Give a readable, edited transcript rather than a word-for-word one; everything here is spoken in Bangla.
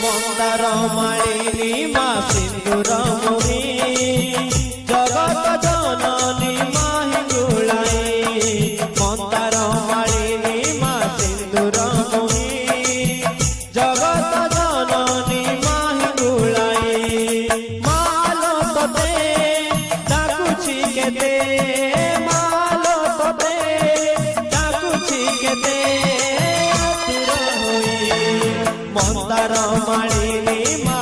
মন্দার মালিনী মা সিন্দুর মুনি জগত জননী মাহিগুলাই মন্দার মালিনী মা সিন্দুর মুনি জগত জননী মাহিগুলাই মালো তোতে ডাকুছি কেতে মালো তোতে ডাকুছি কেতে মন্দার মালিনী মা